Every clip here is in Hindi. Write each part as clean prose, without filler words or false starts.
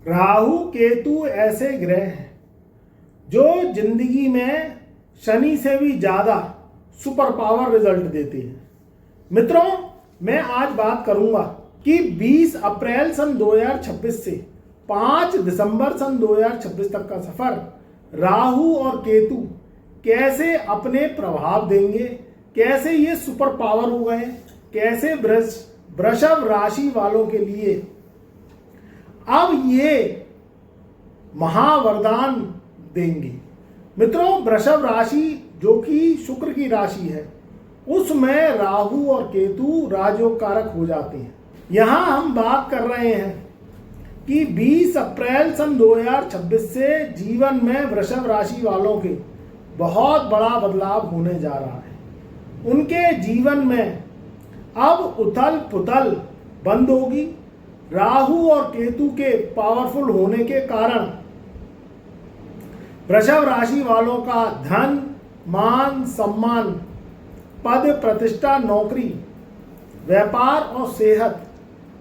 राहु केतु ऐसे ग्रह हैं जो जिंदगी में शनि से भी ज्यादा सुपर पावर रिजल्ट देते हैं। मित्रों, मैं आज बात करूंगा कि 20 अप्रैल सन 2026 से 5 दिसंबर सन 2026 तक का सफर राहु और केतु कैसे अपने प्रभाव देंगे, कैसे ये सुपर पावर हो गए, कैसे वृषभ राशि वालों के लिए अब ये महावरदान देंगे। मित्रों, वृषभ राशि जो कि शुक्र की राशि है, उसमें राहु और केतु राजयोग कारक हो जाते हैं। यहां हम बात कर रहे हैं कि 20 अप्रैल सन 2026 से जीवन में वृषभ राशि वालों के बहुत बड़ा बदलाव होने जा रहा है। उनके जीवन में अब उथल पुथल बंद होगी। राहु और केतु के पावरफुल होने के कारण वृषभ राशि वालों का धन, मान, सम्मान, पद, प्रतिष्ठा, नौकरी, व्यापार और सेहत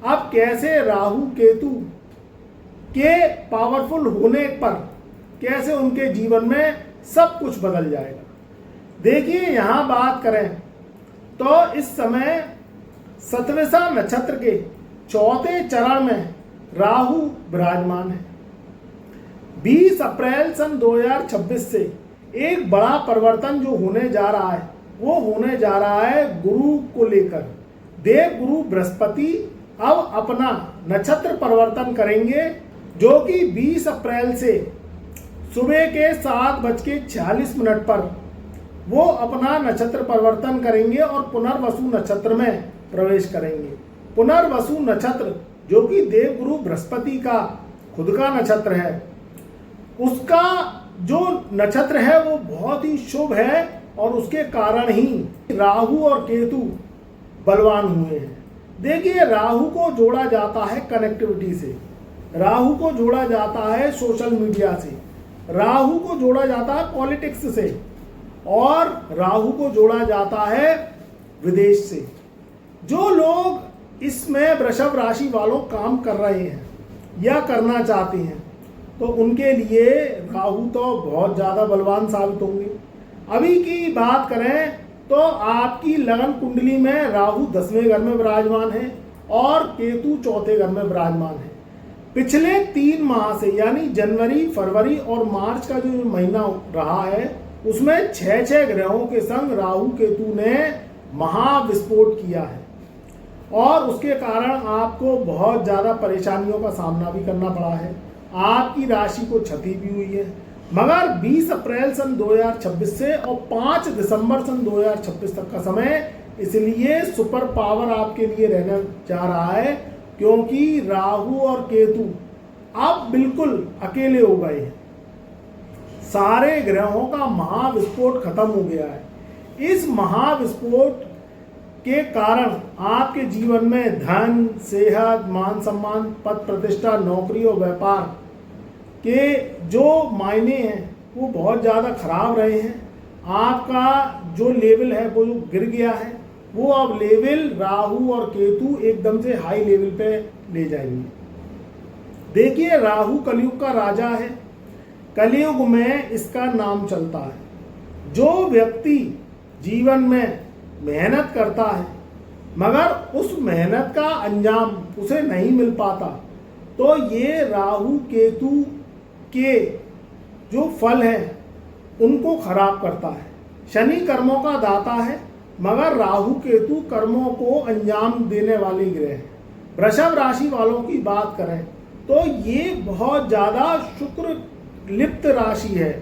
अब कैसे राहु केतु के पावरफुल होने पर कैसे उनके जीवन में सब कुछ बदल जाएगा। देखिए, यहां बात करें तो इस समय सतविसा नक्षत्र के चौथे चरण में राहु विराजमान है। 20 अप्रैल सन 2026 से एक बड़ा परिवर्तन जो होने जा रहा है वो होने जा रहा है गुरु को लेकर। देव गुरु बृहस्पति अब अपना नक्षत्र परिवर्तन करेंगे, जो कि 20 अप्रैल से सुबह के 7:46 पर वो अपना नक्षत्र परिवर्तन करेंगे और पुनर्वसु नक्षत्र में प्रवेश करेंगे। पुनर्वसु नक्षत्र जो कि देवगुरु बृहस्पति का खुद का नक्षत्र है, उसका जो नक्षत्र है वो बहुत ही शुभ है और उसके कारण ही राहु और केतु बलवान हुए हैं। देखिए, राहु को जोड़ा जाता है कनेक्टिविटी से, राहु को जोड़ा जाता है सोशल मीडिया से, राहु को जोड़ा जाता है पॉलिटिक्स से और राहु को जोड़ा जाता है विदेश से। जो लोग इसमें वृषभ राशि वालों काम कर रहे हैं या करना चाहते हैं तो उनके लिए राहु तो बहुत ज्यादा बलवान साबित होंगे। अभी की बात करें तो आपकी लगन कुंडली में राहु 10वें घर में विराजमान है और केतु चौथे घर में विराजमान है। पिछले 3 माह से यानी जनवरी, फरवरी और मार्च का जो महीना रहा है उसमें 6 ग्रहों के संग राहु केतु ने महाविस्फोट किया है और उसके कारण आपको बहुत ज्यादा परेशानियों का सामना भी करना पड़ा है। आपकी राशि को क्षति भी हुई है। मगर 20 अप्रैल सन 2026 से और 5 दिसंबर सन 2026 तक का समय इसलिए सुपर पावर आपके लिए रहने जा रहा है, क्योंकि राहु और केतु अब बिल्कुल अकेले हो गए हैं। सारे ग्रहों का महाविस्फोट खत्म हो गया है। इस महाविस्फोट के कारण आपके जीवन में धन, सेहत, मान सम्मान, पद प्रतिष्ठा, नौकरी और व्यापार के जो मायने हैं वो बहुत ज़्यादा खराब रहे हैं। आपका जो लेवल है वो गिर गया है, वो अब लेवल राहु और केतु एकदम से हाई लेवल पे ले जाएंगे। देखिए, राहु कलयुग का राजा है। कलयुग में इसका नाम चलता है। जो व्यक्ति जीवन में मेहनत करता है मगर उस मेहनत का अंजाम उसे नहीं मिल पाता तो ये राहु केतु के जो फल हैं उनको खराब करता है। शनि कर्मों का दाता है मगर राहु केतु कर्मों को अंजाम देने वाले ग्रह हैं। वृषभ राशि वालों की बात करें तो ये बहुत ज्यादा शुक्र लिप्त राशि है।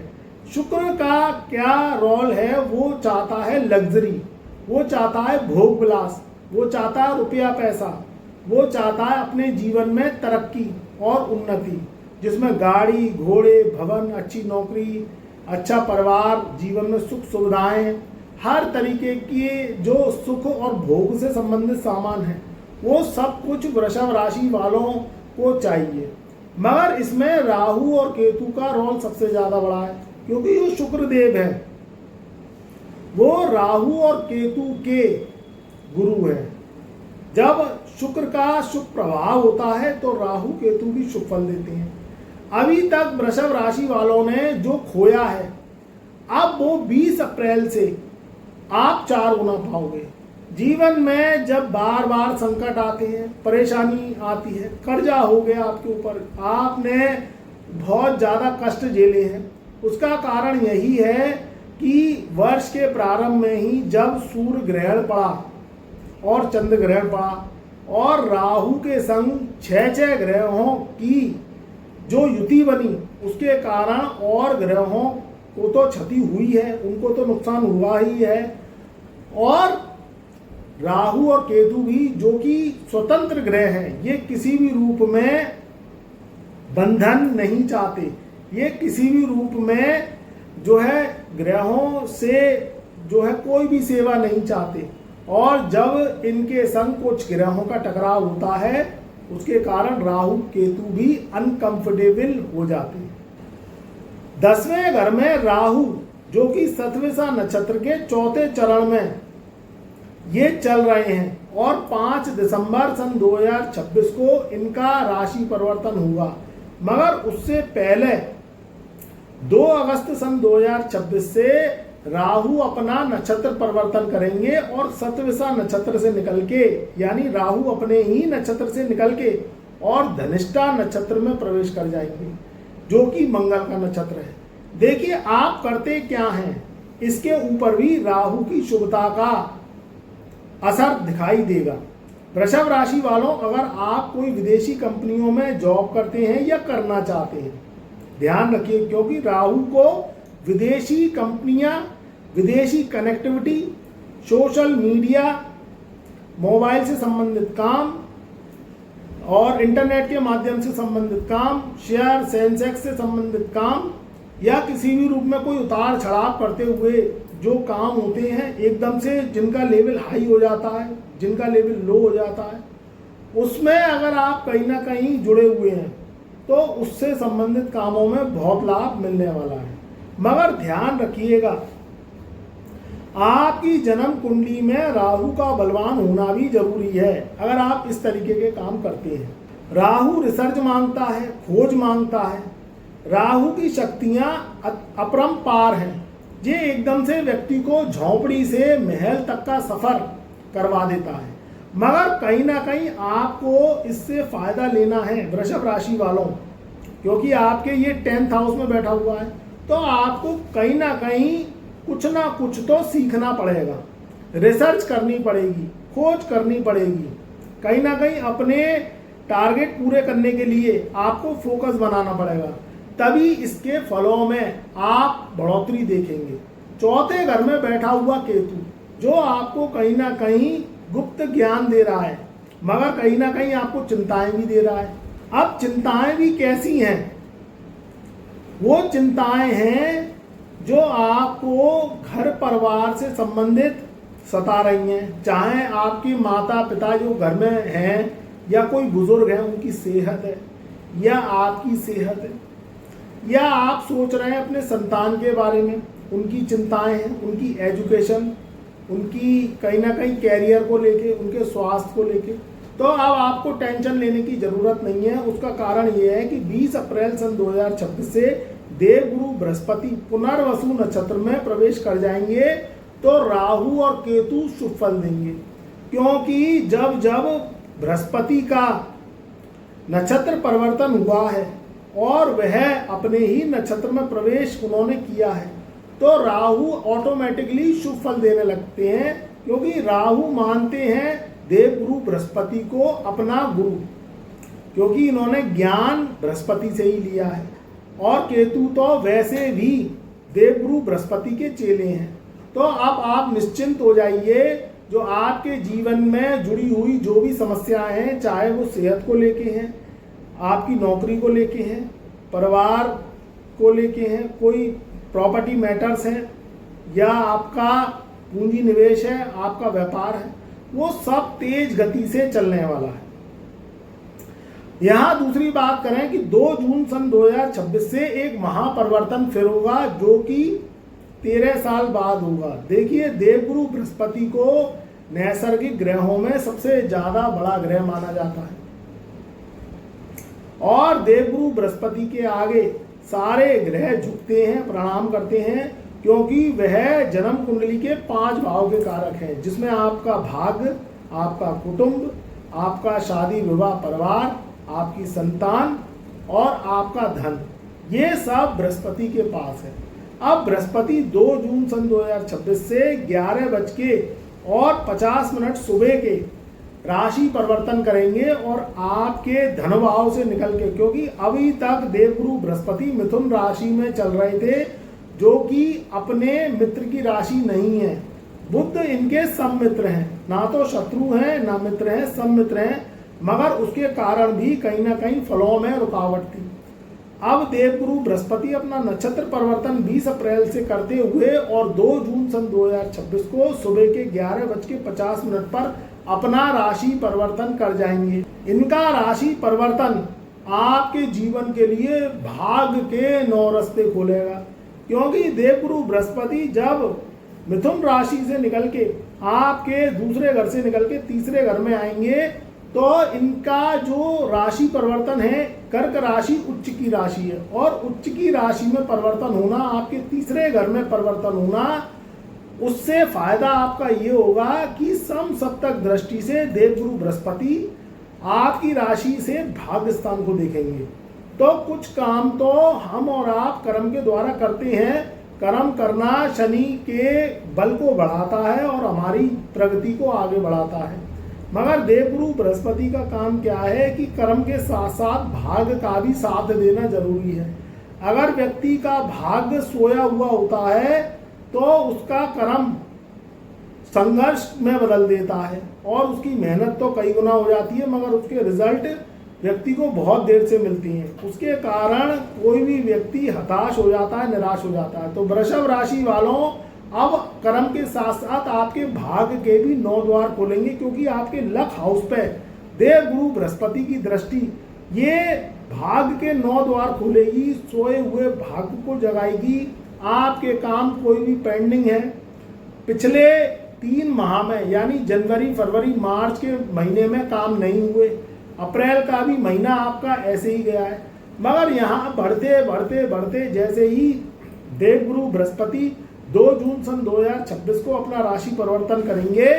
शुक्र का क्या रोल है? वो चाहता है लग्जरी, वो चाहता है भोग विलास, वो चाहता है रुपया पैसा, वो चाहता है अपने जीवन में तरक्की और उन्नति, जिसमें गाड़ी, घोड़े, भवन, अच्छी नौकरी, अच्छा परिवार, जीवन में सुख सुविधाएं, हर तरीके की जो सुख और भोग से संबंधित सामान है वो सब कुछ वृषभ राशि वालों को चाहिए। मगर इसमें राहु और केतु का रोल सबसे ज्यादा बड़ा है, क्योंकि जो शुक्र देव है वो राहु और केतु के गुरु है। जब शुक्र का शुभ प्रभाव होता है तो राहु केतु भी शुभ फल देते हैं। अभी तक वृषभ राशि वालों ने जो खोया है, अब वो 20 अप्रैल से आप 4 गुना पाओगे। जीवन में जब बार बार संकट आते हैं, परेशानी आती है, कर्जा हो गया आपके ऊपर, आपने बहुत ज़्यादा कष्ट झेले हैं, उसका कारण यही है कि वर्ष के प्रारंभ में ही जब सूर्य ग्रहण पड़ा और चंद्र ग्रहण पड़ा और राहु के संग 6 ग्रहों की जो युति बनी, उसके कारण और ग्रहों को तो क्षति हुई है, उनको तो नुकसान हुआ ही है। और राहु और केतु भी जो कि स्वतंत्र ग्रह हैं, ये किसी भी रूप में बंधन नहीं चाहते, ये किसी भी रूप में जो है ग्रहों से जो है कोई भी सेवा नहीं चाहते। और जब इनके संग कुछ ग्रहों का टकराव होता है, उसके कारण राहु केतु भी अनकंफर्टेबल हो जाते हैं। 10वें घर में राहु जो कि सतविसा नक्षत्र के 4थे चरण में ये चल रहे हैं और 5 दिसंबर सन 2026 को इनका राशि परिवर्तन हुआ, मगर उससे पहले 2 अगस्त सन 2026 से राहु अपना नक्षत्र परिवर्तन करेंगे और सतविसा नक्षत्र से निकल के, यानी राहु अपने ही नक्षत्र से निकल के और धनिष्ठा नक्षत्र में प्रवेश कर जाएंगे, जो कि मंगल का नक्षत्र है। देखिए आप करते क्या हैं, इसके ऊपर भी राहु की शुभता का असर दिखाई देगा। वृषभ राशि वालों, अगर आप कोई विदेशी कंपनियों में जॉब करते हैं या करना चाहते हैं, ध्यान रखिए, क्योंकि राहु को विदेशी कंपनियां, विदेशी कनेक्टिविटी, सोशल मीडिया, मोबाइल से संबंधित काम और इंटरनेट के माध्यम से संबंधित काम, शेयर सेंसेक्स से संबंधित काम या किसी भी रूप में कोई उतार चढ़ाव करते हुए जो काम होते हैं, एकदम से जिनका लेवल हाई हो जाता है, जिनका लेवल लो हो जाता है, उसमें अगर आप कहीं ना कहीं जुड़े हुए हैं तो उससे संबंधित कामों में बहुत लाभ मिलने वाला है। मगर ध्यान रखिएगा, आपकी जन्म कुंडली में राहु का बलवान होना भी जरूरी है अगर आप इस तरीके के काम करते हैं। राहु रिसर्च मांगता है, खोज मांगता है। राहु की शक्तियां अपरंपार हैं। ये एकदम से व्यक्ति को झोंपड़ी से महल तक का सफर करवा देता है, मगर कहीं ना कहीं आपको इससे फायदा लेना है वृषभ राशि वालों, क्योंकि आपके ये 10th हाउस में बैठा हुआ है, तो आपको कहीं ना कुछ तो सीखना पड़ेगा, रिसर्च करनी पड़ेगी, खोज करनी पड़ेगी। कहीं ना कहीं अपने टारगेट पूरे करने के लिए आपको फोकस बनाना पड़ेगा, तभी इसके फलों में आप बढ़ोतरी देखेंगे। 4थे घर में बैठा हुआ केतु जो आपको कहीं ना कहीं गुप्त ज्ञान दे रहा है, मगर कहीं ना कहीं आपको चिंताएं भी दे रहा है। अब चिंताएं भी कैसी हैं? वो चिंताएं हैं जो आपको घर परिवार से संबंधित सता रही हैं, चाहे आपकी माता पिता जो घर में हैं या कोई बुजुर्ग है उनकी सेहत है या आपकी सेहत है, या आप सोच रहे हैं अपने संतान के बारे में, उनकी चिंताएं हैं, उनकी एजुकेशन, उनकी कहीं ना कहीं कैरियर को लेके, उनके स्वास्थ्य को लेके। तो अब आपको टेंशन लेने की ज़रूरत नहीं है। उसका कारण ये है कि 20 अप्रैल सन 2026 से देवगुरु बृहस्पति पुनर्वसु नक्षत्र में प्रवेश कर जाएंगे, तो राहु और केतु शुभ फल देंगे, क्योंकि जब जब बृहस्पति का नक्षत्र परिवर्तन हुआ है और वह अपने ही नक्षत्र में प्रवेश उन्होंने किया है, तो राहु ऑटोमेटिकली शुभ फल देने लगते हैं, क्योंकि राहु मानते हैं देवगुरु बृहस्पति को अपना गुरु, क्योंकि इन्होंने ज्ञान बृहस्पति से ही लिया है, और केतु तो वैसे भी देवगुरु बृहस्पति के चेले हैं। तो अब आप निश्चिंत हो जाइए, जो आपके जीवन में जुड़ी हुई जो भी समस्याएं हैं, चाहे वो सेहत को लेके हैं, आपकी नौकरी को लेके हैं, परिवार को लेके हैं, कोई प्रॉपर्टी मैटर्स हैं, या आपका पूंजी निवेश है, आपका व्यापार है, वो सब तेज गति से चलने वाला है। यहाँ दूसरी बात करें कि 2 जून सन 2026 से एक महापरिवर्तन फिर होगा, जो कि 13 साल बाद होगा। देखिए, देवगुरु बृहस्पति को नैसर्गिक ग्रहों में सबसे ज्यादा बड़ा ग्रह माना जाता है। और देवगुरु बृहस्पति के आगे सारे ग्रह झुकते हैं, प्रणाम करते हैं, क्योंकि वह जन्म कुंडली के 5 भाव के कारक हैं, जिसमें आपका भाग्य, आपका कुटुंब, आपका शादी विवाह परिवार, आपकी संतान और आपका धन, ये सब बृहस्पति के पास है। अब बृहस्पति 2 जून सन 2026 से 11:50 सुबह के राशि परिवर्तन करेंगे और आपके धन भाव से निकल के, क्योंकि अभी तक देवगुरु बृहस्पति मिथुन राशि में चल रहे थे, जो कि अपने मित्र की राशि नहीं है। बुध इनके सम्मित्र हैं, ना तो शत्रु हैं ना मित्र हैं, सम्मित्र हैं, मगर उसके कारण भी कहीं ना कहीं फलों में रुकावट थी। अब देवगुरु बृहस्पति अपना नक्षत्र परिवर्तन 20 अप्रैल से करते हुए और 2 जून सन 2026 को सुबह के 11:50 पर अपना राशि परिवर्तन कर जाएंगे। इनका राशि परिवर्तन आपके जीवन के लिए भाग्य के 9 रास्ते खोलेगा, क्योंकि देवगुरु बृहस्पति जब मिथुन राशि से निकल के आपके दूसरे घर से निकल के तीसरे घर में आएंगे, तो इनका जो राशि परिवर्तन है, कर्क राशि उच्च की राशि है, और उच्च की राशि में परिवर्तन होना, आपके तीसरे घर में परिवर्तन होना, उससे फायदा आपका ये होगा कि समसप्तक दृष्टि से देवगुरु बृहस्पति आपकी राशि से भाग्य स्थान को देखेंगे। तो कुछ काम तो हम और आप कर्म के द्वारा करते हैं। कर्म करना शनि के बल को बढ़ाता है और हमारी प्रगति को आगे बढ़ाता है, मगर देवगुरु बृहस्पति का काम क्या है कि कर्म के साथ साथ भाग्य का भी साथ देना जरूरी है। अगर व्यक्ति का भाग्य सोया हुआ होता है तो उसका कर्म संघर्ष में बदल देता है और उसकी मेहनत तो कई गुना हो जाती है, मगर उसके रिजल्ट व्यक्ति को बहुत देर से मिलती हैं। उसके कारण कोई भी व्यक्ति हताश हो जाता है, निराश हो जाता है। तो वृषभ राशि वालों, अब कर्म के साथ साथ आपके भाग्य के भी 9 द्वार खोलेंगे, क्योंकि आपके लक हाउस पे देवगुरु बृहस्पति की दृष्टि ये भाग्य के 9 द्वार खोलेगी, सोए हुए भाग्य को जगाएगी। आपके काम कोई भी पेंडिंग है, पिछले 3 माह में यानी जनवरी फरवरी मार्च के महीने में काम नहीं हुए, अप्रैल का भी महीना आपका ऐसे ही गया है, मगर यहाँ बढ़ते बढ़ते बढ़ते जैसे ही देवगुरु बृहस्पति 2 जून सन 2026 को अपना राशि परिवर्तन करेंगे,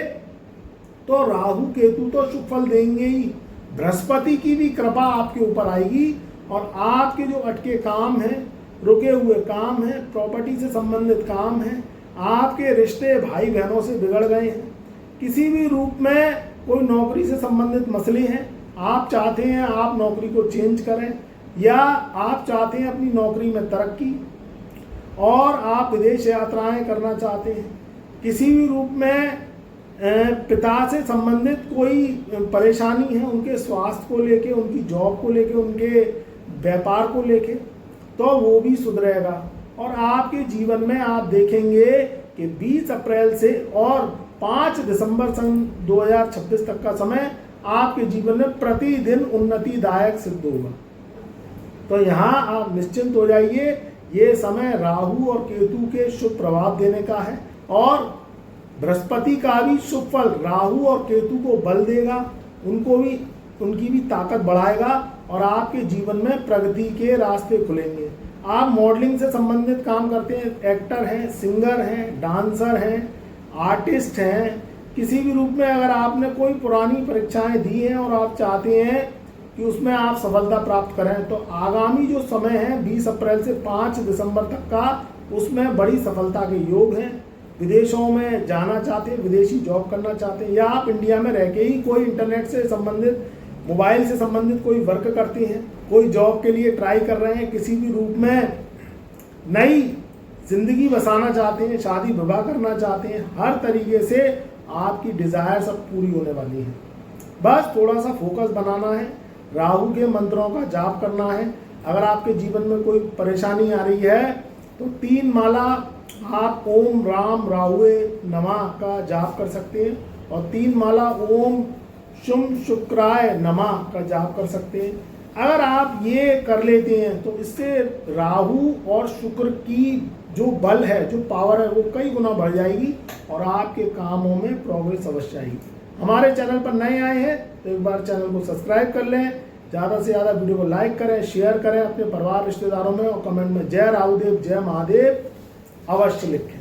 तो राहु केतु तो शुभ फल देंगे ही, बृहस्पति की भी कृपा आपके ऊपर आएगी और आपके जो अटके काम हैं, रुके हुए काम हैं, प्रॉपर्टी से संबंधित काम हैं, आपके रिश्ते भाई बहनों से बिगड़ गए हैं, किसी भी रूप में कोई नौकरी से संबंधित मसले हैं, आप चाहते हैं आप नौकरी को चेंज करें, या आप चाहते हैं अपनी नौकरी में तरक्की और आप विदेश यात्राएं करना चाहते हैं, किसी भी रूप में पिता से संबंधित कोई परेशानी है, उनके स्वास्थ्य को लेके, उनकी जॉब को लेके, उनके व्यापार को लेके, तो वो भी सुधरेगा। और आपके जीवन में आप देखेंगे कि 20 अप्रैल से और 5 दिसंबर सन 2026 तक का समय आपके जीवन में प्रतिदिन उन्नतिदायक सिद्ध होगा। तो यहाँ आप निश्चिंत हो जाइए, ये समय राहु और केतु के शुभ प्रभाव देने का है और बृहस्पति का भी शुभ फल राहु और केतु को बल देगा, उनकी भी ताकत बढ़ाएगा और आपके जीवन में प्रगति के रास्ते खुलेंगे। आप मॉडलिंग से संबंधित काम करते हैं, एक्टर हैं, सिंगर हैं, डांसर हैं, आर्टिस्ट हैं, किसी भी रूप में अगर आपने कोई पुरानी परीक्षाएं दी हैं और आप चाहते हैं कि उसमें आप सफलता प्राप्त करें, तो आगामी जो समय है 20 अप्रैल से 5 दिसंबर तक का, उसमें बड़ी सफलता के योग हैं। विदेशों में जाना चाहते हैं, विदेशी जॉब करना चाहते हैं, या आप इंडिया में रह के ही कोई इंटरनेट से संबंधित, मोबाइल से संबंधित कोई वर्क करते हैं, कोई जॉब के लिए ट्राई कर रहे हैं, किसी भी रूप में नई जिंदगी बसाना चाहते हैं, शादी विवाह करना चाहते हैं, हर तरीके से आपकी डिजायर सब पूरी होने वाली है। बस थोड़ा सा फोकस बनाना है, राहु के मंत्रों का जाप करना है। अगर आपके जीवन में कोई परेशानी आ रही है तो 3 माला आप ओम राम राहुए नमः का जाप कर सकते हैं और 3 माला ओम शुम शुक्राय नमः का जाप कर सकते हैं। अगर आप ये कर लेते हैं तो इससे राहु और शुक्र की जो बल है, जो पावर है, वो कई गुना बढ़ जाएगी और आपके कामों में प्रोग्रेस अवश्य आएगी। हमारे चैनल पर नए आए हैं तो एक बार चैनल को सब्सक्राइब कर लें, ज़्यादा से ज़्यादा वीडियो को लाइक करें, शेयर करें अपने परिवार रिश्तेदारों में और कमेंट में जय राहुदेव जय महादेव अवश्य लिखें।